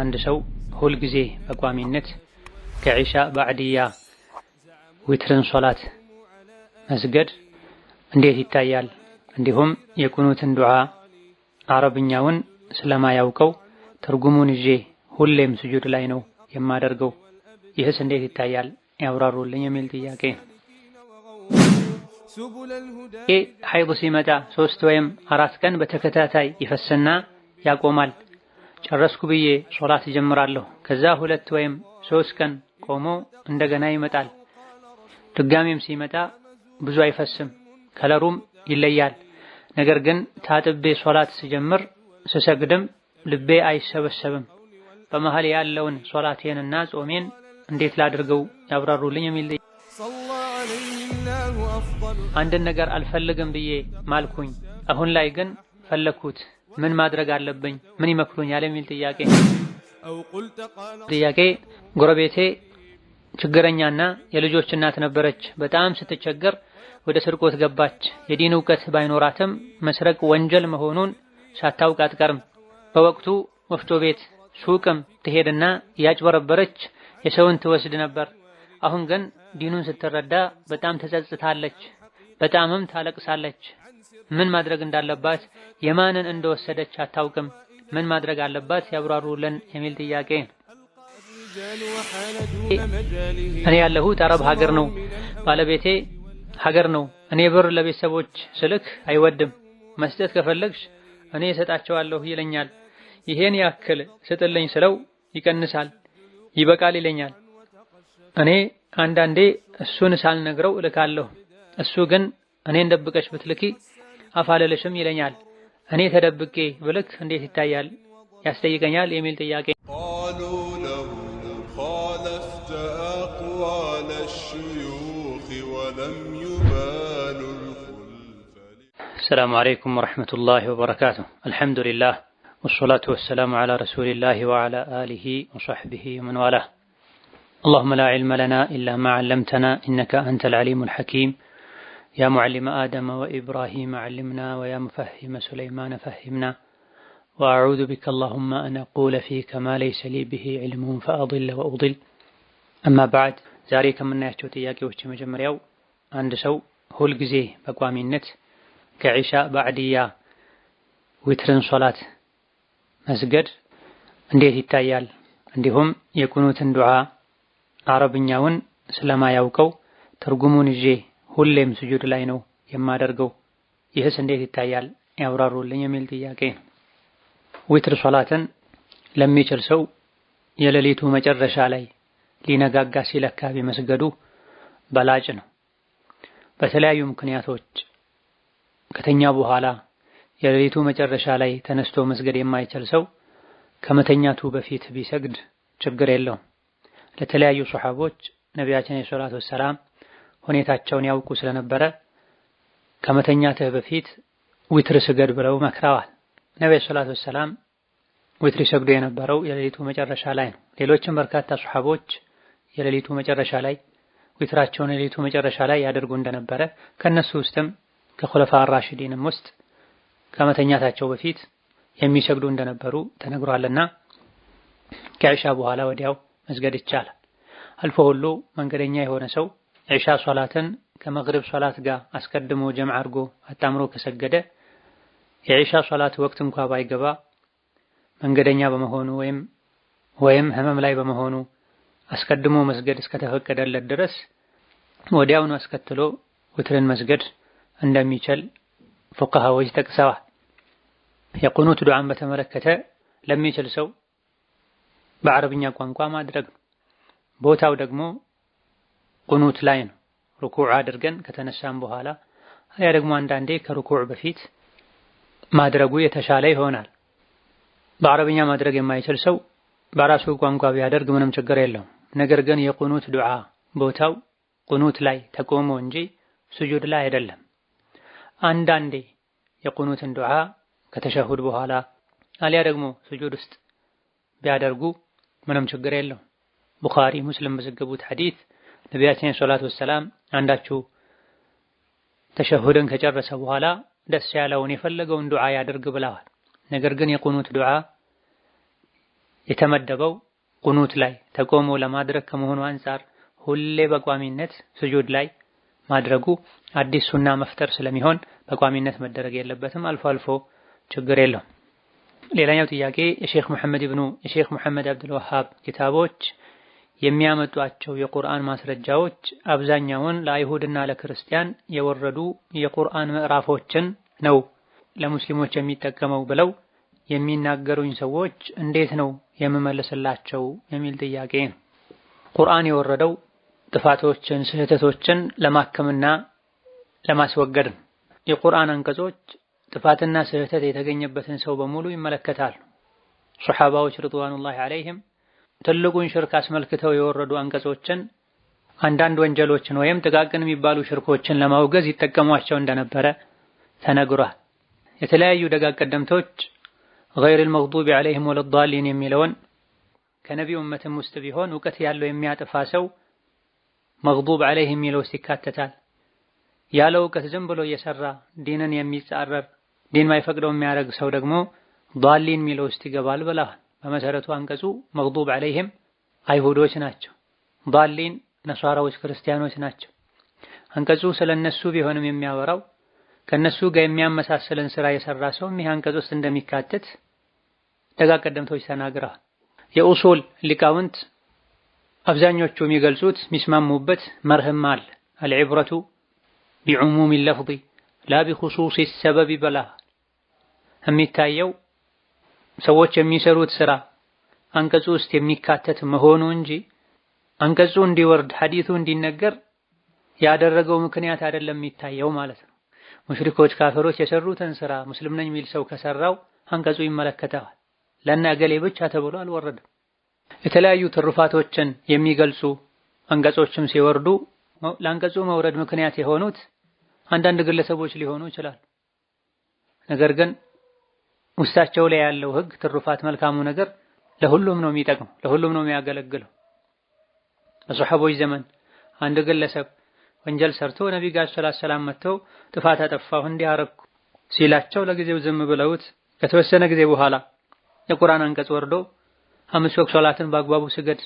አንድ ሰው ሁል ጊዜ በቋሚነት ከዒሻ ባዕድያ ዊትርን ሶላት መስገድ እንዴት ይታያል? እንዲሁም የቁኑትን ዱዓ አረብኛውን ስለማያውቀው ትርጉሙን ይዤ ሁሌም ስጁድ ላይ ነው የማደርገው። ይህስ እንዴት ይታያል? ያብራሩልኝ የሚል ጥያቄ። ሐይድ ሲመጣ 3 ወይም 4 ቀን በተከታታይ ይፈስና ያቆማል። ጨረስኩ ብዬ ሶላት ጀምራለሁ። ከዛ 2 ወይም 3 ቀን ቆሞ እንደገና ይመጣል። ድጋሜም ሲመጣ ብዙ አይፈስም፣ ከለሩም ይለያል። ነገር ግን ታጥቤ ሶላት ስጀምር ስሰግድም ልቤ አይሰበሰብም። በመሃል ያለውን ሶላቴንና ጾሜን እንዴት ላድርገው ያብራሩልኝ የሚል። አንድን ነገር አልፈልግም ብዬ ማልኩኝ፣ አሁን ላይ ግን ፈለኩት፣ ምን ማድረግ አለብኝ? ምን ይመክሩኛል? የሚል ጥያቄ። ጎረቤቴ ችግረኛና የልጆች እናት ነበረች። በጣም ስትቸገር ወደ ስርቆት ገባች። የዲን እውቀት ባይኖራትም መስረቅ ወንጀል መሆኑን ሳታውቅ አትቀርም። በወቅቱ ወፍጮ ቤት ሱቅም ትሄድና ያጭበረበረች የሰውን ትወስድ ነበር። አሁን ግን ዲኑን ስትረዳ በጣም ተጸጽታለች፣ በጣምም ታለቅሳለች። ምን ማድረግ እንዳለባት የማንን እንደወሰደች አታውቅም። ምን ማድረግ አለባት ያብራሩልን የሚል ጥያቄ። እኔ ያለሁት አረብ ሀገር ነው። ባለቤቴ ሀገር ነው። እኔ ብር ለቤተሰቦች ስልክ አይወድም። መስጠት ከፈለግሽ እኔ እሰጣቸዋለሁ ይለኛል። ይሄን ያክል ስጥልኝ ስለው ይቀንሳል፣ ይበቃል ይለኛል። እኔ አንዳንዴ እሱን ሳልነግረው እልካለሁ። እሱ ግን እኔን ደብቀሽ ብትልኪ አፋለልሽም ይለኛል። እኔ ተደብቄ ብልክ እንዴት ይታያል? ያስጠይቀኛል የሚል ጥያቄ። السلام عليكم ورحمة الله وبركاته. الحمد لله والصلاة والسلام على رسول الله وعلى آله وصحبه ومن والاه. اللهم لا علم لنا إلا ما علمتنا إنك أنت العليم الحكيم. يا معلم آدم وإبراهيم علمنا ويا مفهم سليمان فهمنا. وأعوذ بك اللهم أن أقول فيك ما ليس لي به علم فأضل وأضل. أما بعد زاري كمنا يحجو تياكي وشي مجمريو عند سو هول جزي بقوامي النت ከዒሻ ባዕድያ ዊትርን ሶላት መስገድ እንዴት ይታያል? እንዲሁም የቁኑትን ዱዓ አረብኛውን ስለማያውቀው ትርጉሙን ይዤ ሁሌም ስጁድ ላይ ነው የማደርገው። ይህስ እንዴት ይታያል? ያብራሩልኝ የሚል ጥያቄ። ዊትር ሶላትን ለሚችል ሰው የሌሊቱ መጨረሻ ላይ ሊነጋጋ ሲል አካባቢ መስገዱ በላጭ ነው። በተለያዩ ምክንያቶች ከተኛ በኋላ የሌሊቱ መጨረሻ ላይ ተነስቶ መስገድ የማይችል ሰው ከመተኛቱ በፊት ቢሰግድ ችግር የለውም። ለተለያዩ ሱሐቦች ነቢያችን ሰለላሁ ዐለይሂ ወሰለም ሁኔታቸውን ያውቁ ስለነበረ ከመተኛትህ በፊት ዊትር ስገድ ብለው መክረዋል። ነቢዩ ሰለላሁ ዐለይሂ ወሰለም ዊትር ይሰግዱ የነበረው የሌሊቱ መጨረሻ ላይ ነው። ሌሎችም በርካታ ሱሐቦች የሌሊቱ መጨረሻ ላይ ዊትራቸውን የሌሊቱ መጨረሻ ላይ ያደርጉ እንደነበረ ከነሱ ውስጥም ከኹለፋ አራሺዲንም ውስጥ ከመተኛታቸው በፊት የሚሰግዱ እንደነበሩ ተነግሯልና ከዒሻ በኋላ ወዲያው መስገድ ይቻላል። አልፎ ሁሉ መንገደኛ የሆነ ሰው ዒሻ ሶላትን ከመግሪብ ሶላት ጋር አስቀድሞ ጀምዕ አድርጎ አጣምሮ ከሰገደ የዒሻ ሶላት ወቅት እንኳ ባይገባ መንገደኛ በመሆኑ ወይም ህመም ላይ በመሆኑ አስቀድሞ መስገድ እስከተፈቀደለት ድረስ ወዲያውኑ አስከትሎ ዊትርን መስገድ እንደሚችል ፉቃሃዎች ጠቅሰዋል። የቁኑት ዱዓን በተመለከተ ለሚችል ሰው በአረብኛ ቋንቋ ማድረግ ነው። ቦታው ደግሞ ቁኑት ላይ ነው። ሩኩዕ አድርገን ከተነሳን በኋላ አያ ደግሞ አንዳንዴ ከሩኩዕ በፊት ማድረጉ የተሻለ ይሆናል። በአረብኛ ማድረግ የማይችል ሰው በራሱ ቋንቋ ቢያደርግ ምንም ችግር የለውም። ነገር ግን የቁኑት ዱዓ ቦታው ቁኑት ላይ ተቆሞ እንጂ ስጁድ ላይ አይደለም። አንዳንዴ የቁኑትን ዱዓ ከተሸሁድ በኋላ አሊያ ደግሞ ስጁድ ውስጥ ቢያደርጉ ምንም ችግር የለውም። ቡኻሪ ሙስሊም በዘገቡት ሐዲስ ነቢያችን ሰለላሁ ዐለይሂ ወሰለም አንዳችሁ ተሸሁድን ከጨረሰ በኋላ ደስ ያለውን የፈለገውን ዱዓ ያድርግ ብለዋል። ነገር ግን የቁኑት ዱዓ የተመደበው ቁኑት ላይ ተቆሞ ለማድረግ ከመሆኑ አንፃር ሁሌ በቋሚነት ስጁድ ላይ ማድረጉ አዲስ ሱና መፍጠር ስለሚሆን በቋሚነት መደረግ የለበትም። አልፎ አልፎ ችግር የለውም። ሌላኛው ጥያቄ የሼክ መሐመድ አብዱል ወሃብ ኪታቦች የሚያመጧቸው የቁርአን ማስረጃዎች አብዛኛውን ለአይሁድና ለክርስቲያን የወረዱ የቁርአን ምዕራፎችን ነው ለሙስሊሞች የሚጠቀመው ብለው የሚናገሩኝ ሰዎች እንዴት ነው የምመልስላቸው የሚል ጥያቄ ነው። ቁርአን የወረደው ጥፋቶችን፣ ስህተቶችን ለማከምና ለማስወገድ ነው። የቁርአን አንቀጾች ጥፋትና ስህተት የተገኘበትን ሰው በሙሉ ይመለከታሉ። ሱሐባዎች ረድዋኑላሂ ዐለይሂም ትልቁን ሽርክ አስመልክተው የወረዱ አንቀጾችን አንዳንድ ወንጀሎችን ወይም ጥቃቅን የሚባሉ ሽርኮችን ለማውገዝ ይጠቀሟቸው እንደነበረ ተነግሯል። የተለያዩ ደጋግ ቀደምቶች ገይሪል መግዱቢ ዐለይሂም ወለዷሊን የሚለውን ከነቢዩ ኡመትም ውስጥ ቢሆን እውቀት ያለው የሚያጠፋ ሰው መግዱብ ዐለይሂ የሚለው ውስጥ ይካተታል። ያለ እውቀት ዝም ብሎ እየሰራ ዲንን የሚጻረር ዲን ማይፈቅደው የሚያደርግ ሰው ደግሞ ዷሊን የሚለው ውስጥ ይገባል ብለዋል። በመሰረቱ አንቀጹ መግዱብ ዐለይሂም አይሁዶች ናቸው፣ ዷሊን ነሷራዎች ክርስቲያኖች ናቸው። አንቀጹ ስለነሱ ቢሆንም የሚያወራው ከነሱ ጋር የሚያመሳስልን ስራ የሰራ ሰው ይህ አንቀጽ ውስጥ እንደሚካተት ደጋግ ቀደምቶች ተናግረዋል። የኡሱል ሊቃውንት አብዛኞቹ የሚገልጹት የሚስማሙበት መርህም አለ። አልዕብረቱ ቢዑሙሚ ለፍዚ ላ ቢኹሱሲ ሰበብ ብለዋል። የሚታየው ሰዎች የሚሰሩት ስራ አንቀጹ ውስጥ የሚካተት መሆኑ እንጂ አንቀጹ እንዲወርድ ሐዲሱ እንዲነገር ያደረገው ምክንያት አይደለም የሚታየው ማለት ነው። ሙሽሪኮች ካፈሮች የሰሩትን ስራ ሙስሊም ነኝ የሚል ሰው ከሰራው አንቀጹ ይመለከተዋል። ለእነ እገሌ ብቻ ተብሎ አልወረደም። የተለያዩ ትሩፋቶችን የሚገልጹ አንቀጾችም ሲወርዱ ለአንቀጹ መውረድ ምክንያት የሆኑት አንዳንድ ግለሰቦች ሊሆኑ ይችላል። ነገር ግን ውስጣቸው ላይ ያለው ህግ ትሩፋት፣ መልካሙ ነገር ለሁሉም ነው የሚጠቅመው፣ ለሁሉም ነው የሚያገለግለው። በሱሐቦች ዘመን አንድ ግለሰብ ወንጀል ሰርቶ ነብዩ ጋር ሰላም መጥተው ጥፋት አጠፋሁ እንዲህ አረኩ ሲላቸው ለጊዜው ዝም ብለውት ከተወሰነ ጊዜ በኋላ የቁርአን አንቀጽ ወርዶ 5 ወቅት ሶላትን በአግባቡ ስገድ፣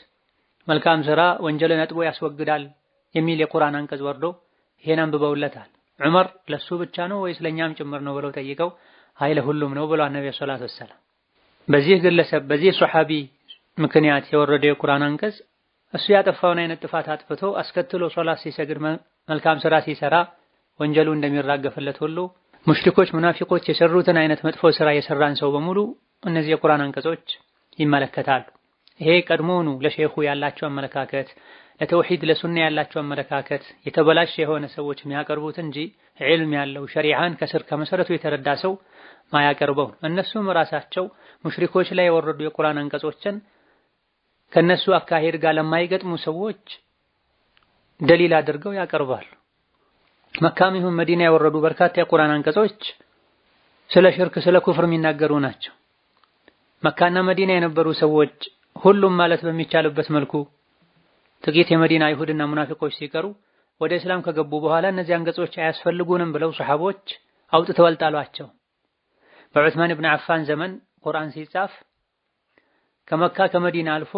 መልካም ስራ ወንጀልን አጥቦ ያስወግዳል የሚል የቁርአን አንቀጽ ወርዶ ይሄን አንብበውለታል። ዑመር ለሱ ብቻ ነው ወይስ ለኛም ጭምር ነው ብለው ጠይቀው አይ ለሁሉም ነው ብለው ነብዩ ሰለላሁ ዐለይሂ ወሰለም። በዚህ ግለሰብ በዚህ ሱሐቢ ምክንያት የወረደ የቁርአን አንቀጽ እሱ ያጠፋውን አይነት ጥፋት አጥፍቶ አስከትሎ ሶላት ሲሰግድ መልካም ስራ ሲሰራ ወንጀሉ እንደሚራገፍለት ሁሉ ሙሽሪኮች፣ ሙናፊቆች የሰሩትን አይነት መጥፎ ስራ የሰራን ሰው በሙሉ እነዚህ የቁርአን አንቀጾች ይመለከታሉ። ይሄ ቀድሞውኑ ለሼኹ ያላቸው አመለካከት፣ ለተውሂድ ለሱና ያላቸው አመለካከት የተበላሸ የሆነ ሰዎች የሚያቀርቡት እንጂ ዒልም ያለው ሸሪዓን ከስር ከመሰረቱ የተረዳ ሰው ማያቀርበው። እነሱም ራሳቸው ሙሽሪኮች ላይ የወረዱ የቁርአን አንቀጾችን ከነሱ አካሄድ ጋር ለማይገጥሙ ሰዎች ደሊል አድርገው ያቀርባሉ። መካም ይሁን መዲና የወረዱ በርካታ የቁርአን አንቀጾች ስለ ሽርክ፣ ስለ ኩፍር የሚናገሩ ናቸው። መካና መዲና የነበሩ ሰዎች ሁሉም ማለት በሚቻልበት መልኩ ጥቂት የመዲና አይሁድና ሙናፊቆች ሲቀሩ ወደ እስላም ከገቡ በኋላ እነዚህ አንቀጾች አያስፈልጉንም ብለው ሰሐቦች አውጥተው አልጣሏቸው። በዑስማን ኢብኑ አፋን ዘመን ቁርአን ሲጻፍ ከመካ ከመዲና አልፎ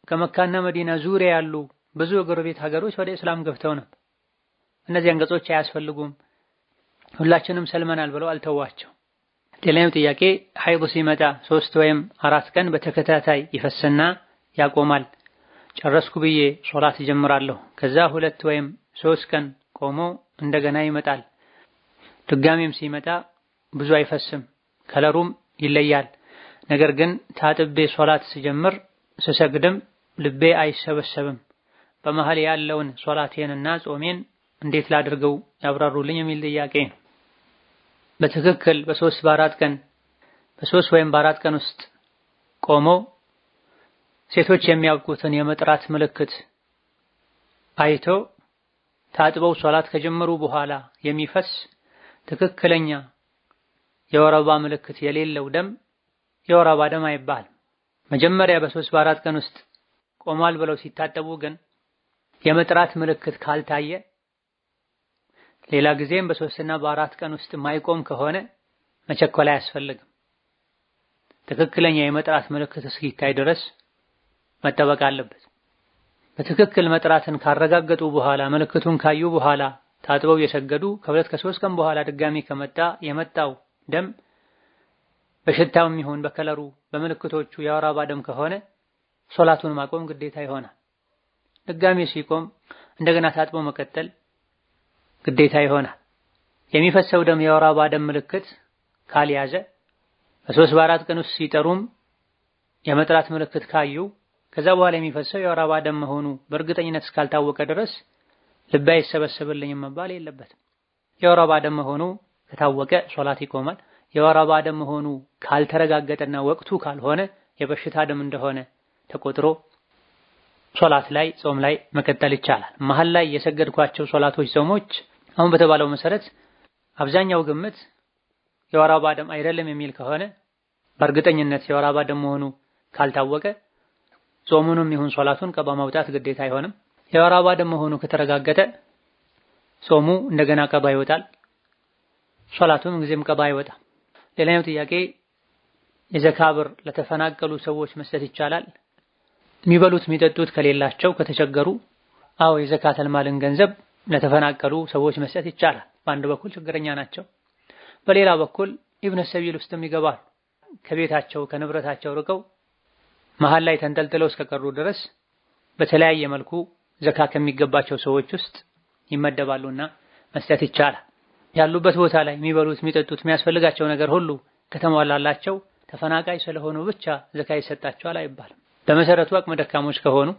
ከመካና መዲና ዙሪያ ያሉ ብዙ የጎረቤት ሀገሮች ወደ እስላም ገብተው ነበር። እነዚህ አንቀጾች አያስፈልጉም ሁላችንም ሰልመናል ብለው አልተዋቸው። ሌላኛው ጥያቄ ሐይድ ሲመጣ 3 ወይም 4 ቀን በተከታታይ ይፈስና ያቆማል። ጨረስኩ ብዬ ሶላት እጀምራለሁ። ከዛ 2 ወይም 3 ቀን ቆሞ እንደገና ይመጣል። ድጋሜም ሲመጣ ብዙ አይፈስም፣ ከለሩም ይለያል። ነገር ግን ታጥቤ ሶላት ስጀምር ስሰግድም ልቤ አይሰበሰብም። በመሃል ያለውን ሶላቴንና ጾሜን እንዴት ላድርገው ያብራሩልኝ የሚል ጥያቄ ነው። በትክክል በ3 ወይም በ4 ቀን ውስጥ ቆሞ ሴቶች የሚያውቁትን የመጥራት ምልክት አይቶ ታጥበው ሶላት ከጀመሩ በኋላ የሚፈስ ትክክለኛ የወር አበባ ምልክት የሌለው ደም የወር አበባ ደም አይባልም። መጀመሪያ በ3 በ4 ቀን ውስጥ ቆሟል ብለው ሲታጠቡ ግን የመጥራት ምልክት ካልታየ ሌላ ጊዜም በ3 እና በ4 ቀን ውስጥ ማይቆም ከሆነ መቸኮል አያስፈልግም። ትክክለኛ የመጥራት ምልክት እስኪታይ ድረስ መጠበቅ አለበት። በትክክል መጥራትን ካረጋገጡ በኋላ ምልክቱን ካዩ በኋላ ታጥበው የሰገዱ ከሁለት ከሶስት ቀን በኋላ ድጋሚ ከመጣ የመጣው ደም በሽታውም ይሁን በከለሩ በምልክቶቹ የወር አበባ ደም ከሆነ ሶላቱን ማቆም ግዴታ ይሆናል። ድጋሚ ሲቆም እንደገና ታጥቦ መቀጠል ግዴታ ይሆናል። የሚፈሰው ደም የወር አበባ ደም ምልክት ካልያዘ በ3 በ4 ቀን ውስጥ ሲጠሩም የመጥራት ምልክት ካዩ ከዛ በኋላ የሚፈሰው የወር አበባ ደም መሆኑ በእርግጠኝነት እስካልታወቀ ድረስ ልብ አይሰበሰብልኝም መባል የለበትም። የወር አበባ ደም መሆኑ ከታወቀ ሶላት ይቆማል። የወር አበባ ደም መሆኑ ካልተረጋገጠና ወቅቱ ካልሆነ የበሽታ ደም እንደሆነ ተቆጥሮ ሶላት ላይ ጾም ላይ መቀጠል ይቻላል። መሃል ላይ የሰገድኳቸው ሶላቶች ጾሞች አሁን በተባለው መሰረት አብዛኛው ግምት የወር አበባ ደም አይደለም የሚል ከሆነ በእርግጠኝነት የወር አበባ ደም መሆኑ ካልታወቀ ጾሙንም ይሁን ሶላቱን ቀባ ማውጣት ግዴታ አይሆንም። የወር አበባ ደም መሆኑ ከተረጋገጠ ጾሙ እንደገና ቀባ ይወጣል፣ ሶላቱም ጊዜም ቀባ ይወጣል። ሌላኛው ጥያቄ የዘካ ብር ለተፈናቀሉ ሰዎች መስጠት ይቻላል? የሚበሉት የሚጠጡት ከሌላቸው ከተቸገሩ አዎ የዘካተል ማልን ገንዘብ ለተፈናቀሉ ሰዎች መስጠት ይቻላል። በአንድ በኩል ችግረኛ ናቸው፣ በሌላ በኩል ኢብነ ሰቢል ውስጥም ይገባሉ። ከቤታቸው ከንብረታቸው ርቀው መሃል ላይ ተንጠልጥለው እስከቀሩ ድረስ በተለያየ መልኩ ዘካ ከሚገባቸው ሰዎች ውስጥ ይመደባሉና መስጠት ይቻላል። ያሉበት ቦታ ላይ የሚበሉት የሚጠጡት የሚያስፈልጋቸው ነገር ሁሉ ከተሟላላቸው ተፈናቃይ ስለሆኑ ብቻ ዘካ ይሰጣቸዋል አይባልም። በመሰረቱ አቅመ ደካሞች ከሆኑ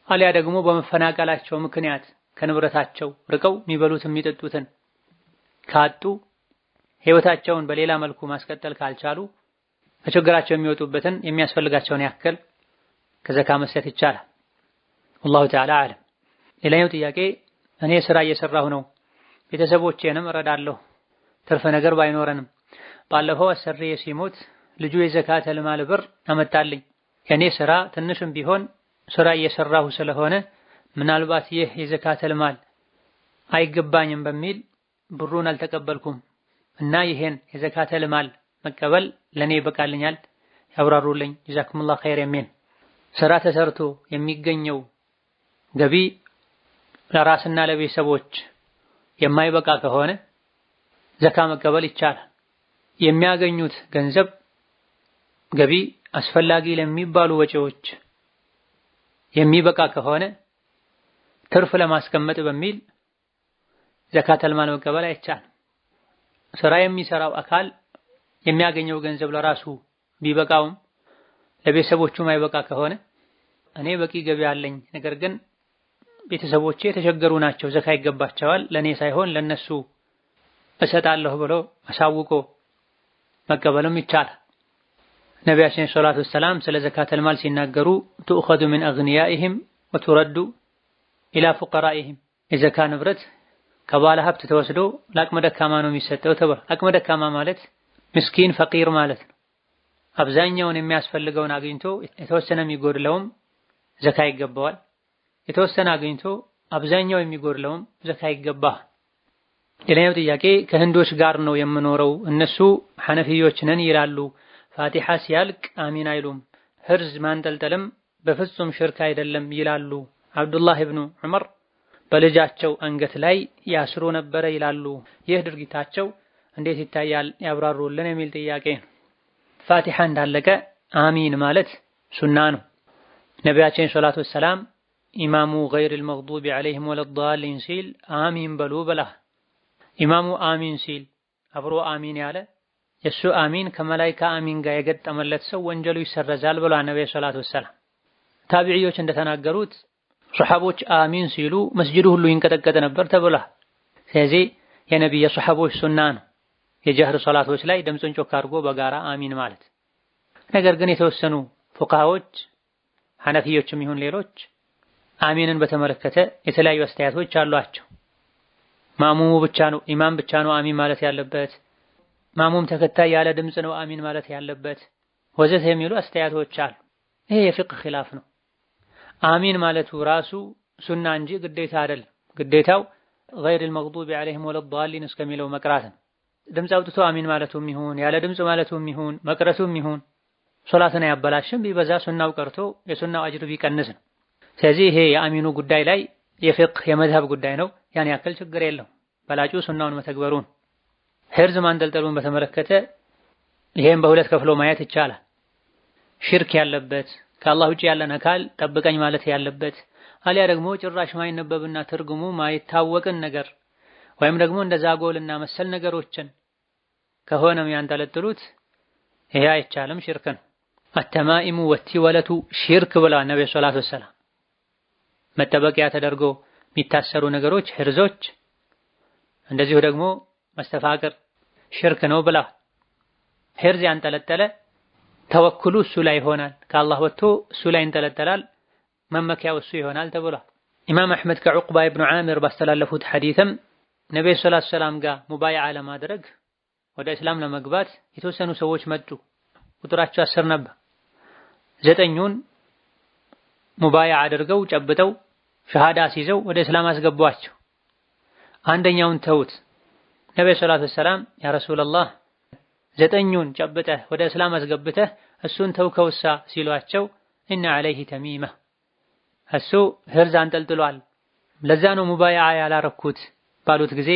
አሊያ ደግሞ በመፈናቀላቸው ምክንያት ከንብረታቸው ርቀው የሚበሉት የሚጠጡትን ካጡ ህይወታቸውን በሌላ መልኩ ማስቀጠል ካልቻሉ ከችግራቸው የሚወጡበትን የሚያስፈልጋቸውን ያክል ከዘካ መስጠት ይቻላል። والله تعالى أعلم። ሌላኛው ጥያቄ እኔ ስራ እየሰራሁ ነው፣ ቤተሰቦቼንም እረዳለሁ፣ ትርፍ ነገር ባይኖረንም ባለፈው አሰሪዬ ሲሞት ልጁ የዘካተል ማል ብር አመጣልኝ። የኔ ስራ ትንሽም ቢሆን ስራ እየሰራሁ ስለሆነ ምናልባት ይህ የዘካተል ማል አይገባኝም በሚል ብሩን አልተቀበልኩም እና ይሄን የዘካተል ማል መቀበል ለኔ ይበቃልኛል? ያብራሩልኝ ጀዛኩሙላህ ኸይር። የሚል ስራ ተሰርቶ የሚገኘው ገቢ ለራስና ለቤተሰቦች የማይበቃ ከሆነ ዘካ መቀበል ይቻላል። የሚያገኙት ገንዘብ ገቢ አስፈላጊ ለሚባሉ ወጪዎች የሚበቃ ከሆነ ትርፍ ለማስቀመጥ በሚል ዘካተል ማል መቀበል አይቻልም። ስራ የሚሰራው አካል የሚያገኘው ገንዘብ ለራሱ ቢበቃውም ለቤተሰቦቹ ማይበቃ ከሆነ እኔ በቂ ገቢ አለኝ፣ ነገር ግን ቤተሰቦቼ የተቸገሩ ናቸው፣ ዘካ ይገባቸዋል፣ ለኔ ሳይሆን ለነሱ እሰጣለሁ ብሎ አሳውቆ መቀበልም ይቻላል። ነቢያችን ሰለላሁ ዐለይሂ ወሰለም ስለ ዘካተል ማል ሲናገሩ ትኡኸዙ ሚን አግኒያኢሂም ወቱረዱ ኢላ ፉቀራኢሂም፣ የዘካ ንብረት ከባለ ሀብት ተወስዶ ለአቅመ ደካማ ነው የሚሰጠው ተብሏል። አቅመ ደካማ ማለት ምስኪን ፈቂር ማለት ነው። አብዛኛውን የሚያስፈልገውን አግኝቶ የተወሰነ የሚጎድለውም ዘካ ይገባዋል። የተወሰነ አግኝቶ አብዛኛው የሚጎድለውም ዘካ ይገባል። ሌላኛው ጥያቄ ከህንዶች ጋር ነው የምኖረው፣ እነሱ ሐነፊዮች ነን ይላሉ፣ ፋቲሐ ሲያልቅ አሚን አይሉም፣ ህርዝ ማንጠልጠልም በፍጹም ሽርክ አይደለም ይላሉ። አብዱላህ ኢብኑ ዑመር በልጃቸው አንገት ላይ ያስሩ ነበረ ይላሉ። ይህ ድርጊታቸው እንዴት ይታያል ያብራሩልን የሚል ጥያቄ ነው። ፋቲሐ እንዳለቀ አሚን ማለት ሱና ነው። ነቢያችን ሰለላሁ ዐለይሂ ወሰለም ኢማሙ ገይሪል መግዱቢ ዐለይሂም ወለዳሊን ሲል አሚን በሉ ብላ፣ ኢማሙ አሚን ሲል አብሮ አሚን ያለ የሱ አሚን ከመላኢካ አሚን ጋር የገጠመለት ሰው ወንጀሉ ይሰረዛል ብሏ ነብዩ ሰለላሁ ዐለይሂ ወሰለም። ታቢዒዎች እንደተናገሩት ሱሐቦች አሚን ሲሉ መስጂዱ ሁሉ ይንቀጠቀጥ ነበር ተብሏል። ስለዚህ የነብዩ የሱሐቦች ሱና ነው የጀህር ሶላቶች ላይ ድምፁን ጮክ አድርጎ በጋራ አሚን ማለት። ነገር ግን የተወሰኑ ፉቃሃዎች ሐነፊዮችም ይሁን ሌሎች አሚንን በተመለከተ የተለያዩ አስተያየቶች አሏቸው። ማሙሙ ብቻ ነው ኢማም ብቻ ነው አሚን ማለት ያለበት፣ ማሙም ተከታይ ያለ ድምፅ ነው አሚን ማለት ያለበት ወዘተ የሚሉ አስተያየቶች አሉ። ይሄ የፍቅህ ኺላፍ ነው። አሚን ማለቱ ራሱ ሱና እንጂ ግዴታ አይደለም። ግዴታው ገይሪል መግዱቢ ዐለይሂም ወለዳሊን እስከሚለው መቅራት ነው። ድምፅ አውጥቶ አሚን ማለቱም ይሁን ያለ ድምፅ ማለቱም ይሁን መቅረቱም ይሁን ሶላትን አያበላሽም። ቢበዛ ሱናው ቀርቶ የሱናው አጅር ቢቀንስ ነው። ስለዚህ ይሄ የአሚኑ ጉዳይ ላይ የፊቅህ የመዝሀብ ጉዳይ ነው። ያን ያክል ችግር የለው። በላጩ ሱናውን መተግበሩን። ሂርዝ ማንጠልጠሉን በተመለከተ ይሄን በሁለት ከፍሎ ማየት ይቻላል። ሽርክ ያለበት ከአላህ ውጪ ያለን አካል ጠብቀኝ ማለት ያለበት፣ አሊያ ደግሞ ጭራሽ ማይነበብና ትርጉሙ ማይታወቅን ነገር ወይም ደግሞ እንደ ዛጎልና መሰል ነገሮችን ከሆነም ያንጠለጥሉት ይሄ አይቻልም፣ ሽርክ ነው። አተማኢሙ ወቲወለቱ ሽርክ ብለዋል ነብዩ ሰለላሁ ዐለይሂ ወሰለም። መጠበቂያ ተደርጎ የሚታሰሩ ነገሮች ሂርዞች፣ እንደዚሁ ደግሞ መስተፋቅር ሽርክ ነው ብላ ሂርዝ ያንጠለጠለ ተወኩሉ እሱ ላይ ይሆናል። ከአላህ ወጥቶ እሱ ላይ ይንጠለጠላል፣ መመኪያው እሱ ይሆናል ተብሏል። ኢማም አሕመድ ከዑቅባ ኢብኑ ዓሚር ባስተላለፉት ሐዲስም ነብዩ ሰለላሁ ዐለይሂ ወሰለም ጋር ሙባይዓ ለማድረግ ወደ እስላም ለመግባት የተወሰኑ ሰዎች መጡ። ቁጥራቸው 10 ነበር። 9ኙን ሙባይዓ አድርገው ጨብጠው ሸሃዳ ሲይዘው ወደ እስላም አስገቧቸው። አንደኛውን ተውት። ነብዩ ሰለላሁ ዐለይሂ ወሰለም ያ ረሱላህ 9ኙን ጨብጠህ ወደ እስላም አስገብተህ እሱን ተውከውሳ ሲሏቸው ኢነ ዐለይሂ ተሚማ እሱ ሂርዝ አንጠልጥሏል፣ ለዛ ነው ሙባይዓ ያላረኩት ባሉት ጊዜ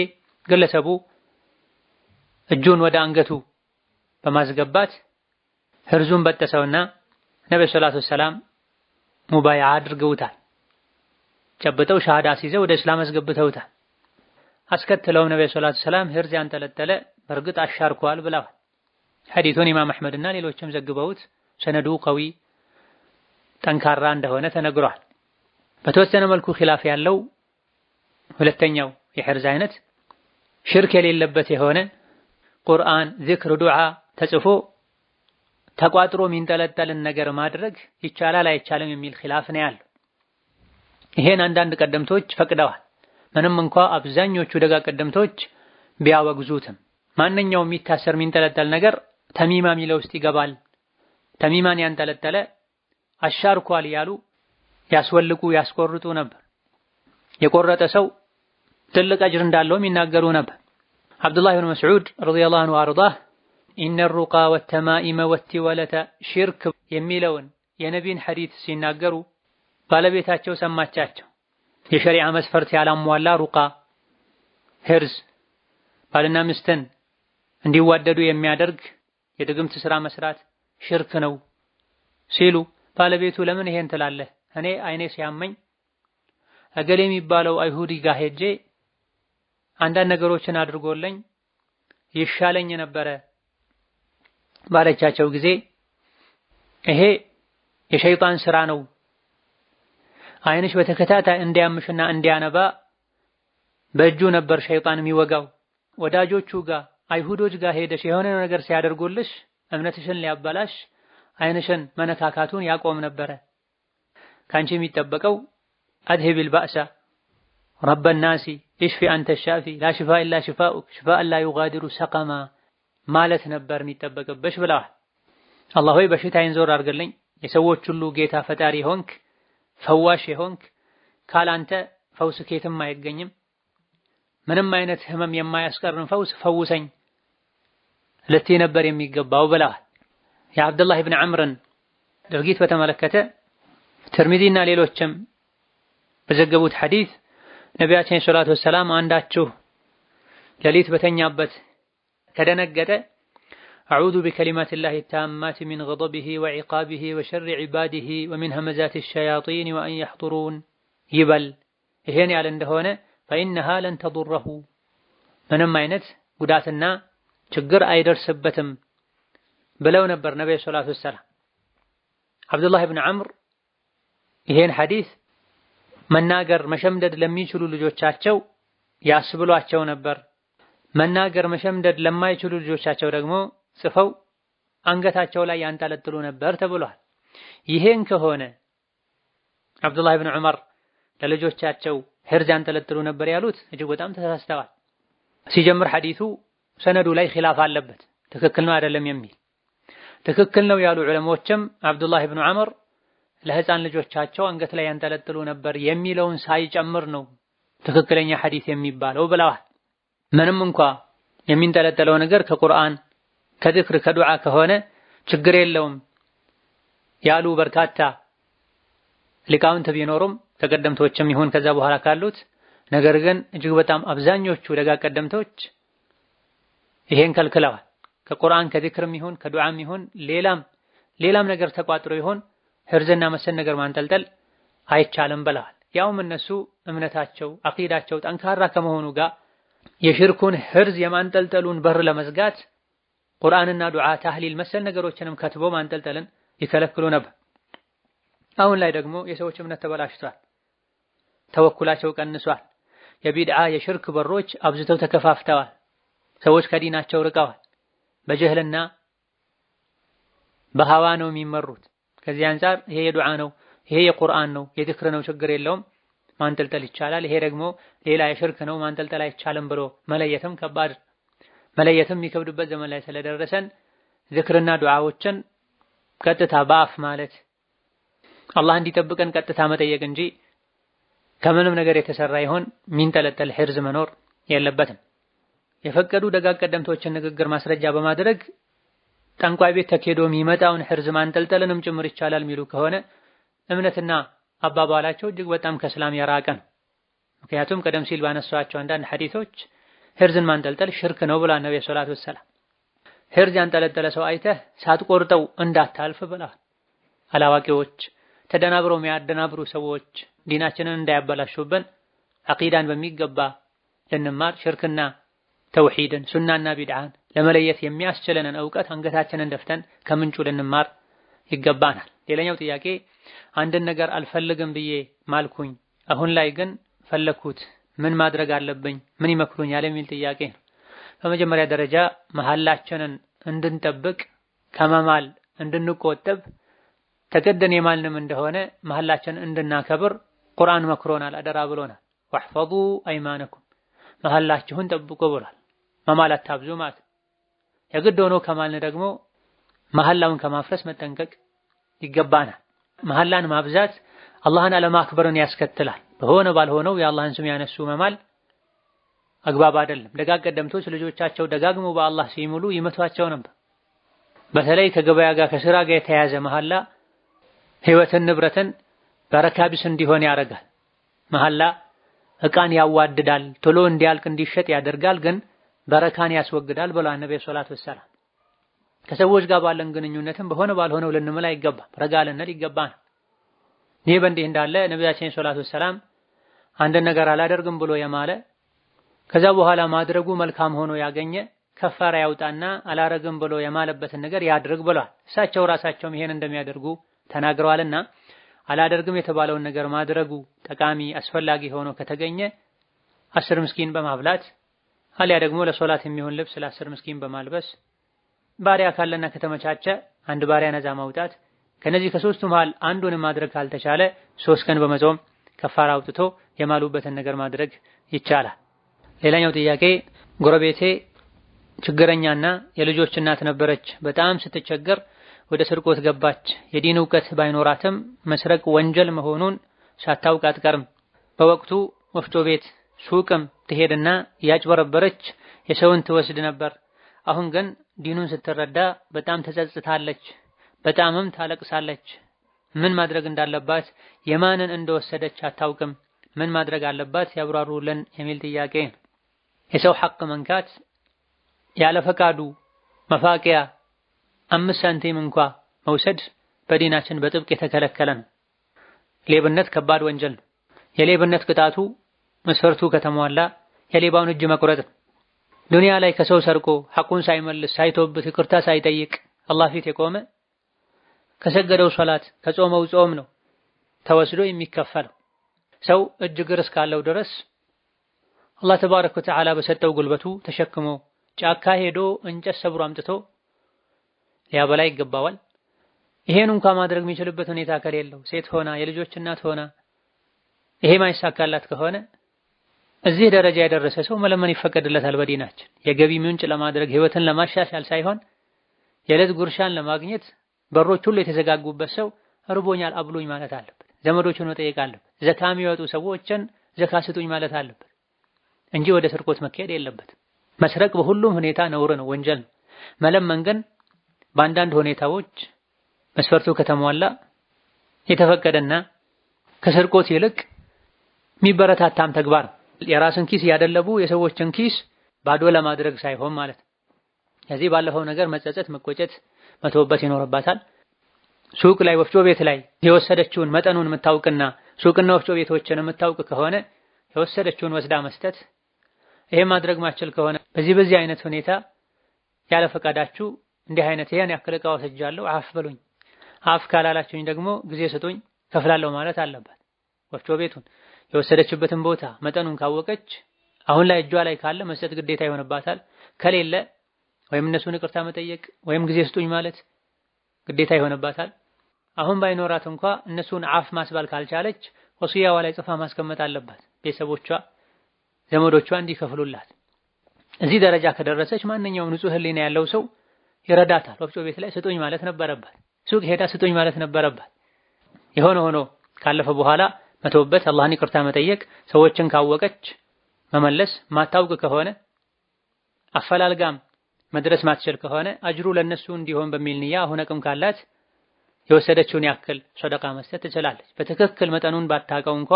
ግለሰቡ እጁን ወደ አንገቱ በማስገባት ሂርዙን በጠሰውና ነብዩ ሰለላሁ ዐለይሂ ወሰለም ሙባይዓ አድርገውታል። ጨብጠው ሸሃዳ ሲይዘው ወደ እስላም አስገብተውታል። አስከትለው ነብዩ ሰለላሁ ዐለይሂ ወሰለም ሂርዝ ያንጠለጠለ በእርግጥ አሻርኳል ብለዋል። ሐዲሱን ኢማም አሕመድና ሌሎችም ዘግበውት ሰነዱ ቀዊ ጠንካራ እንደሆነ ተነግሯል። በተወሰነ መልኩ ኺላፍ ያለው ሁለተኛው የሂርዝ አይነት ሽርክ የሌለበት የሆነ ቁርአን፣ ዚክር፣ ዱዓ ተጽፎ ተቋጥሮ የሚንጠለጠልን ነገር ማድረግ ይቻላል አይቻልም የሚል ኺላፍ ነው ያለው። ይሄን አንዳንድ ቀደምቶች ፈቅደዋል። ምንም እንኳ አብዛኞቹ ደጋ ቀደምቶች ቢያወግዙትም ማንኛውም የሚታሰር የሚንጠለጠል ነገር ተሚማ የሚለው ውስጥ ይገባል። ተሚማን ያንጠለጠለ አሻርኳል ያሉ ያስወልቁ ያስቆርጡ ነበር። የቆረጠ ሰው ትልቅ አጅር እንዳለውም ይናገሩ ነበር። አብዱላህ ብን መስዑድ ረዲየላሁ ዐንሁ አርዳህ ኢነ ሩቃ ወተማኢመ ወቲወለተ ሽርክ የሚለውን የነቢን ሐዲስ ሲናገሩ ባለቤታቸው ሰማቻቸው። የሸሪዓ መስፈርት ያላሟላ ሩቃ ሂርዝ ባልና ሚስትን እንዲዋደዱ የሚያደርግ የድግምት ሥራ መስራት ሽርክ ነው ሲሉ ባለቤቱ ለምን ይሄን ትላለህ? እኔ አይኔ ሲያመኝ እገሌ የሚባለው አይሁዲ ጋር ሄጄ አንዳንድ ነገሮችን አድርጎልኝ ይሻለኝ ነበረ ባለቻቸው ጊዜ ይሄ የሸይጣን ሥራ ነው፣ አይንሽ በተከታታይ እንዲያምሽና እንዲያነባ በእጁ ነበር ሸይጣን የሚወጋው። ወዳጆቹ ጋር አይሁዶች ጋር ሄደሽ የሆነ ነገር ሲያደርጉልሽ እምነትሽን ሊያበላሽ አይንሽን መነካካቱን ያቆም ነበረ። ካንቺ የሚጠበቀው አድሂብል ባእሳ ረበ ናሲ ኢሽፊ አንተ ሻፊ ላ ሽፋ ኢላ ሽፋኡክ ሽፋአን ላ ዩጋዲሩ ሰቀማ ማለት ነበር የሚጠበቅብሽ ብለዋል። አላህ ሆይ በሽታዬን ዞር አድርግልኝ፣ የሰዎች ሁሉ ጌታ ፈጣሪ ሆንክ፣ ፈዋሽ ሆንክ፣ ካላንተ ፈውስ ከየትም አይገኝም፣ ምንም አይነት ህመም የማያስቀርን ፈውስ ፈውሰኝ ልትይ ነበር የሚገባው ብለዋል። የአብዱላህ ብን ዐምርን ድርጊት በተመለከተ ትርሚዚና ሌሎችም በዘገቡት ሐዲስ ነቢያችን ሰለላሁ ዐለይሂ ወሰለም አንዳችሁ ሌሊት በተኛበት ከደነገጠ አዑዙ ቢከሊማቲላሂ ታማቲ ሚን ገደቢሂ ወዒቃቢሂ ወሸሪ ዒባዲሂ ወሚን ሀመዛቲ ሸያጢን ወአን የሕጡሩን ይበል። ይሄን ያለ እንደሆነ ፈኢነሃ ለን ተዱረሁ ምንም አይነት ጉዳትና ችግር አይደርስበትም ብለው ነበር ነብዩ ሰለላሁ ዐለይሂ ወሰለም። አብዱላህ ብን ዐምር ይሄን ሐዲስ መናገር መሸምደድ ለሚችሉ ልጆቻቸው ያስብሏቸው ነበር። መናገር መሸምደድ ለማይችሉ ልጆቻቸው ደግሞ ጽፈው አንገታቸው ላይ ያንጠለጥሉ ነበር ተብሏል። ይሄን ከሆነ አብዱላህ ብን ዑመር ለልጆቻቸው ሂርዝ ያንጠለጥሉ ነበር ያሉት እጅግ በጣም ተሳስተዋል። ሲጀምር ሐዲሱ ሰነዱ ላይ ኺላፍ አለበት፣ ትክክል ነው አይደለም የሚል። ትክክል ነው ያሉ ዑለሞችም አብዱላህ ብን ዑመር ለህፃን ልጆቻቸው አንገት ላይ ያንጠለጥሉ ነበር የሚለውን ሳይጨምር ነው ትክክለኛ ሐዲስ የሚባለው ብለዋል። ምንም እንኳ የሚንጠለጠለው ነገር ከቁርአን ከዚክር ከዱዓ ከሆነ ችግር የለውም ያሉ በርካታ ሊቃውንት ቢኖሩም ከቀደምቶችም ይሁን ከዛ በኋላ ካሉት፣ ነገር ግን እጅግ በጣም አብዛኞቹ ደጋ ቀደምቶች ይሄን ከልክለዋል። ከቁርአን ከዚክርም ይሁን ከዱዓም ይሁን ሌላም ነገር ተቋጥሮ ይሁን ህርዝና መሰል ነገር ማንጠልጠል አይቻልም ብለዋል። ያውም እነሱ እምነታቸው አቂዳቸው ጠንካራ ከመሆኑ ጋር የሽርኩን ህርዝ የማንጠልጠሉን በር ለመዝጋት ቁርአንና ዱዓ ታህሊል መሰል ነገሮችንም ከትቦ ማንጠልጠልን ይከለክሉ ነበር። አሁን ላይ ደግሞ የሰዎች እምነት ተበላሽቷል፣ ተወኩላቸው ቀንሷል። የቢድዓ የሽርክ በሮች አብዝተው ተከፋፍተዋል። ሰዎች ከዲናቸው ርቀዋል። በጀህልና በሀዋ ነው የሚመሩት። ከዚህ አንፃር ይሄ የዱዓ ነው፣ ይሄ የቁርአን ነው፣ የዝክር ነው፣ ችግር የለውም ማንጠልጠል ይቻላል። ይሄ ደግሞ ሌላ የሽርክ ነው ማንጠልጠል አይቻልም ብሎ መለየትም ከባድ መለየትም የሚከብድበት ዘመን ላይ ስለደረሰን ዝክርና ዱዓዎችን ቀጥታ በአፍ ማለት አላህ እንዲጠብቀን ቀጥታ መጠየቅ እንጂ ከምንም ነገር የተሰራ ይሆን ሚንጠለጠል ህርዝ መኖር የለበትም። የፈቀዱ ደጋግ ቀደምቶችን ንግግር ማስረጃ በማድረግ ጠንቋይ ቤት ተኬዶ የሚመጣውን ህርዝ ማንጠልጠልንም ጭምር ይቻላል የሚሉ ከሆነ እምነትና አባባላቸው እጅግ በጣም ከእስላም የራቀ ነው። ምክንያቱም ቀደም ሲል ባነሷቸው አንዳንድ ሐዲሶች ህርዝን ማንጠልጠል ሽርክ ነው ብላ ነብዩ ሰለላሁ ዐለይሂ ወሰለም ህርዝ ያንጠለጠለ ሰው አይተህ ሳትቆርጠው እንዳታልፍ ብለዋል። አላዋቂዎች ተደናብረው የሚያደናብሩ ሰዎች ዲናችንን እንዳያበላሹብን አቂዳን በሚገባ ልንማር ሽርክና ተውሂድን ሱናና ቢድዓን ለመለየት የሚያስችለንን ዕውቀት አንገታችንን ደፍተን ከምንጩ ልንማር ይገባናል። ሌላኛው ጥያቄ አንድን ነገር አልፈልግም ብዬ ማልኩኝ፣ አሁን ላይ ግን ፈለኩት፣ ምን ማድረግ አለብኝ? ምን ይመክሩኛል? የሚል ጥያቄ ነው። በመጀመሪያ ደረጃ መሐላችንን እንድንጠብቅ ከመማል እንድንቆጠብ ተገደን የማልንም እንደሆነ መሐላችንን እንድናከብር ቁርአን መክሮናል፣ አደራ ብሎናል። ወህፈዙ አይማነኩም መሐላችሁን ጠብቁ ብሏል። መማል አታብዙ ማለት የግድ ሆኖ ከማልን ደግሞ መሐላውን ከማፍረስ መጠንቀቅ ይገባናል። መሐላን ማብዛት አላህን አለማክበርን ያስከትላል። በሆነ ባልሆነው የአላህን ስም ያነሱ መማል አግባብ አይደለም። ደጋግ ቀደምቶች ልጆቻቸው ደጋግሞ በአላህ ሲምሉ ይመቷቸው ነበር። በተለይ ከገበያ ጋር ከስራ ጋር የተያያዘ መሐላ ህይወትን ንብረትን በረካ ቢስ እንዲሆን ያደርጋል። መሐላ እቃን ያዋድዳል፣ ቶሎ እንዲያልቅ እንዲሸጥ ያደርጋል፣ ግን በረካን ያስወግዳል ብለዋል ነብዩ ሰለላሁ ዐለይሂ ወሰለም። ከሰዎች ጋር ባለን ግንኙነትም በሆነ ባልሆነው ልንምል አይገባም፣ ረጋ ልንል ይገባናል። ይህ በእንዲህ እንዳለ ነብያችን ሰለላሁ ዐለይሂ ወሰለም አንድ ነገር አላደርግም ብሎ የማለ ከዛ በኋላ ማድረጉ መልካም ሆኖ ያገኘ ከፋራ ያውጣና አላረግም ብሎ የማለበትን ነገር ያድርግ ብለዋል። እሳቸው ራሳቸውም ይሄን እንደሚያደርጉ ተናግረዋልና አላደርግም የተባለውን ነገር ማድረጉ ጠቃሚ አስፈላጊ ሆኖ ከተገኘ 10 ምስኪን በማብላት አልያ ደግሞ ለሶላት የሚሆን ልብስ ለ10 ምስኪን በማልበስ ባሪያ ካለና ከተመቻቸ አንድ ባሪያ ነፃ ማውጣት ከነዚህ ከሶስቱ መሃል አንዱን ማድረግ ካልተቻለ 3 ቀን በመጾም ከፋራ አውጥቶ የማሉበትን ነገር ማድረግ ይቻላል። ሌላኛው ጥያቄ ጎረቤቴ ችግረኛና የልጆች እናት ነበረች። በጣም ስትቸገር ወደ ስርቆት ገባች። የዲን ዕውቀት ባይኖራትም መስረቅ ወንጀል መሆኑን ሳታውቅ አትቀርም። በወቅቱ ወፍጮ ቤት ሱቅም ትሄድና ያጭበረበረች የሰውን ትወስድ ነበር። አሁን ግን ዲኑን ስትረዳ በጣም ተጸጽታለች፣ በጣምም ታለቅሳለች። ምን ማድረግ እንዳለባት የማንን እንደወሰደች አታውቅም። ምን ማድረግ አለባት ያብራሩልን የሚል ጥያቄ። የሰው ሐቅ መንካት ያለ ፈቃዱ መፋቂያ 5 ሳንቲም እንኳ መውሰድ በዲናችን በጥብቅ የተከለከለ ነው። ሌብነት ከባድ ወንጀል ነው። የሌብነት ቅጣቱ መስፈርቱ ከተሟላ የሌባውን እጅ መቁረጥ። ዱንያ ላይ ከሰው ሰርቆ ሐቁን ሳይመልስ ሳይተውበት ይቅርታ ሳይጠይቅ አላህ ፊት የቆመ ከሰገደው ሶላት ከጾመው ጾም ነው ተወስዶ የሚከፈለው። ሰው እጅ እግር እስካለው ድረስ አላህ ተባረከ ወተዓላ በሰጠው ጉልበቱ ተሸክሞ ጫካ ሄዶ እንጨት ሰብሮ አምጥቶ ሊያበላ ይገባዋል። ይሄን እንኳን ማድረግ የሚችልበት ሁኔታ ከሌለው ሴት ሆና የልጆች እናት ሆና ይሄ ማይሳካላት ከሆነ እዚህ ደረጃ የደረሰ ሰው መለመን ይፈቀድለታል በዲናችን። የገቢ ምንጭ ለማድረግ ህይወትን ለማሻሻል ሳይሆን የዕለት ጉርሻን ለማግኘት በሮች ሁሉ የተዘጋጉበት ሰው እርቦኛል አብሉኝ ማለት አለበት። ዘመዶቹን መጠየቅ አለበት። ዘካ የሚወጡ ሰዎችን ዘካ ስጡኝ ማለት አለበት እንጂ ወደ ስርቆት መካሄድ የለበትም። መስረቅ በሁሉም ሁኔታ ነውር ነው፣ ወንጀል ነው። መለመን ግን በአንዳንድ ሁኔታዎች መስፈርቱ ከተሟላ የተፈቀደና ከስርቆት ይልቅ የሚበረታታም ተግባር የራስን ኪስ ያደለቡ የሰዎችን ኪስ ባዶ ለማድረግ ሳይሆን ማለት። ከዚህ ባለፈው ነገር መጸጸት፣ መቆጨት፣ መተውበት ይኖርባታል። ሱቅ ላይ ወፍጮ ቤት ላይ የወሰደችውን መጠኑን የምታውቅና ሱቅና ወፍጮ ቤቶችን የምታውቅ ከሆነ የወሰደችውን ወስዳ መስጠት። ይሄ ማድረግ ማችል ከሆነ በዚህ አይነት ሁኔታ ያለ ፈቃዳችሁ እንዲህ አይነት ይሄን ያክል ዕቃ ወስጃለሁ አፍ በሉኝ፣ አፍ ካላላችሁኝ ደግሞ ጊዜ ስጡኝ ከፍላለሁ ማለት አለባት። ወፍጮ ቤቱን የወሰደችበትን ቦታ መጠኑን ካወቀች አሁን ላይ እጇ ላይ ካለ መስጠት ግዴታ ይሆንባታል። ከሌለ ወይም እነሱን ይቅርታ መጠየቅ ወይም ጊዜ ስጡኝ ማለት ግዴታ ይሆንባታል። አሁን ባይኖራት እንኳ እነሱን አፍ ማስባል ካልቻለች ወሲያዋ ላይ ጽፋ ማስቀመጥ አለባት። ቤተሰቦቿ ዘመዶቿ እንዲከፍሉላት። እዚህ ደረጃ ከደረሰች ማንኛውም ንጹህ ሕሊና ያለው ሰው ይረዳታል። ወፍጮ ቤት ላይ ስጡኝ ማለት ነበረባት። ሱቅ ሄዳ ስጡኝ ማለት ነበረባት። የሆነ ሆኖ ካለፈ በኋላ መተውበት፣ አላህን ይቅርታ መጠየቅ፣ ሰዎችን ካወቀች መመለስ። ማታውቅ ከሆነ አፈላልጋም መድረስ ማትችል ከሆነ አጅሩ ለነሱ እንዲሆን በሚል ንያ አሁን አቅም ካላት የወሰደችውን ያክል ሰደቃ መስጠት ትችላለች። በትክክል መጠኑን ባታውቀው እንኳ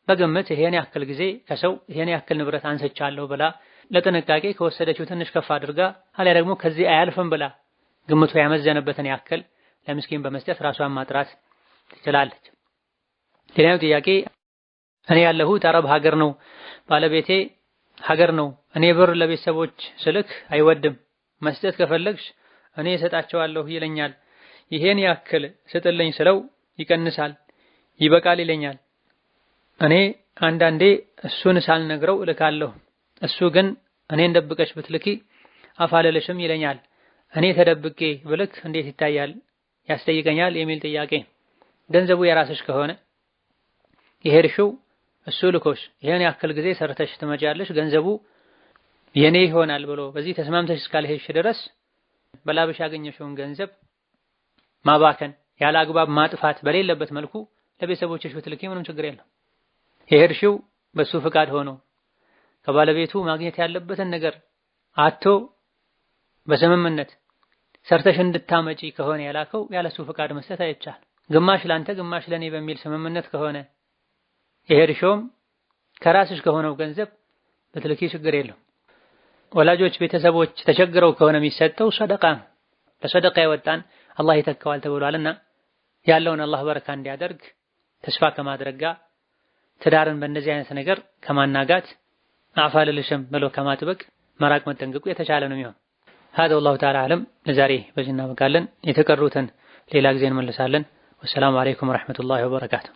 በግምት ይሄን ያክል ጊዜ ከሰው ይሄን ያክል ንብረት አንስቻለሁ ብላ ለጥንቃቄ ከወሰደችው ትንሽ ከፍ አድርጋ አሊያ ደግሞ ከዚህ አያልፍም ብላ ግምቱ ያመዘነበትን ያክል ለምስኪን በመስጠት ራሷን ማጥራት ትችላለች። ሌላው ጥያቄ እኔ ያለሁት አረብ ሀገር ነው፣ ባለቤቴ ሀገር ነው። እኔ ብር ለቤተሰቦች ስልክ አይወድም። መስጠት ከፈለግሽ እኔ እሰጣቸዋለሁ ይለኛል። ይሄን ያክል ስጥልኝ ስለው ይቀንሳል፣ ይበቃል ይለኛል። እኔ አንዳንዴ እሱን ሳልነግረው እልካለሁ። እሱ ግን እኔን ደብቀሽ ብትልኪ አፋለልሽም ይለኛል። እኔ ተደብቄ ብልክ እንዴት ይታያል? ያስጠይቀኛል የሚል ጥያቄ። ገንዘቡ የራስሽ ከሆነ የሄድሽው እሱ ልኮሽ ይሄን ያክል ጊዜ ሰርተሽ ትመጪያለሽ፣ ገንዘቡ የኔ ይሆናል ብሎ በዚህ ተስማምተሽ እስካልሄድሽ ድረስ በላብሽ ያገኘሽውን ገንዘብ ማባከን፣ ያለ አግባብ ማጥፋት በሌለበት መልኩ ለቤተሰቦችሽ ብትልኪ ምንም ችግር የለም። የሄድሽው በሱ ፍቃድ ሆኖ ከባለቤቱ ማግኘት ያለበትን ነገር አቶ በስምምነት ሰርተሽ እንድታመጪ ከሆነ ያላከው ያለሱ ፍቃድ መስጠት አይቻል። ግማሽ ላንተ ግማሽ ለኔ በሚል ስምምነት ከሆነ የሄድሽውም ከራስሽ ከሆነው ገንዘብ ብትልኪ ችግር የለም። ወላጆች ቤተሰቦች ተቸግረው ከሆነ የሚሰጠው ሰደቃ ነው። ለሰደቃ የወጣን አላህ ይተካዋል ተብሏልና ያለውን አላህ በረካ እንዲያደርግ ተስፋ ከማድረግ ጋር ትዳርን በእንደዚህ አይነት ነገር ከማናጋት አፋልልሽም ብሎ ከማጥበቅ መራቅ መጠንቀቁ የተቻለ ነው የሚሆን። هذا والله تعالى أعلم። ለዛሬ በዚህ እናበቃለን። የተቀሩትን ሌላ ጊዜ እንመልሳለን። ወሰላሙ አለይኩም ወራህመቱላሂ ወበረካቱ።